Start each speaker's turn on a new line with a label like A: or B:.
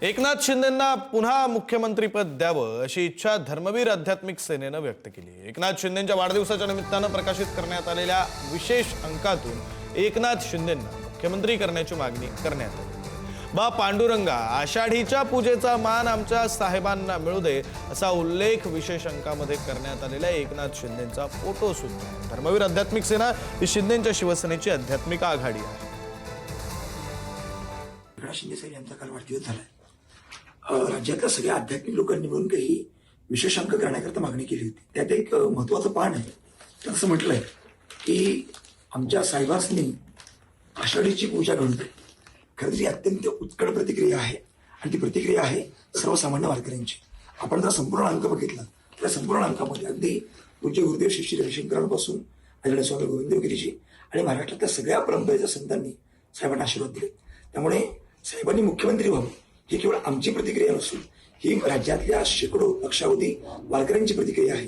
A: एकनाथ शिंदेंना पुन्हा मुख्यमंत्रीपद द्यावं अशी इच्छा धर्मवीर आध्यात्मिक सेनेनं व्यक्त केली। एकनाथ शिंदेंच्या वाढदिवसाच्या निमित्तानं प्रकाशित करण्यात आलेल्या विशेष अंकातून एकनाथ शिंदेंना मुख्यमंत्री करण्याची मागणी करण्यात आली। बा पांडुरंगा, आषाढीच्या पूजेचा मान आमच्या साहेबांना मिळू दे असा उल्लेख विशेष अंकामध्ये करण्यात आलेला एकनाथ शिंदेंचा फोटो सुद्धा। धर्मवीर आध्यात्मिक सेना ही शिंदेंच्या शिवसेनेची आध्यात्मिक आघाडी आहे।
B: एकनाथ शिंदे साहेब यांचा काल वाढदिवस झालाय। राज्यातल्या सगळ्या आध्यात्मिक लोकांनी मिळून काही विशेष अंक करण्याकरता मागणी केली होती। त्यात एक महत्वाचं पान आहे। त्यात असं म्हटलंय की आमच्या साहेबांनी आषाढीची पूजा घडू दे। खरं तर ही अत्यंत उत्कट प्रतिक्रिया आहे आणि ती प्रतिक्रिया आहे सर्वसामान्य वारकऱ्यांची। आपण जर संपूर्ण अंक बघितला तर संपूर्ण अंकामध्ये अगदी पूज्य गुरुदेव श्री श्री रविशंकरांपासून आदरणीय स्वामी गोविंदगिरीजी आणि महाराष्ट्रातल्या सगळ्या परंपरेच्या संतांनी साहेबांना आशीर्वाद दिले। त्यामुळे साहेबांनी मुख्यमंत्री व्हावं ही केवळ आमची प्रतिक्रिया नसून ही राज्यातल्या शेकडो लक्षावधी वारकऱ्यांची प्रतिक्रिया आहे।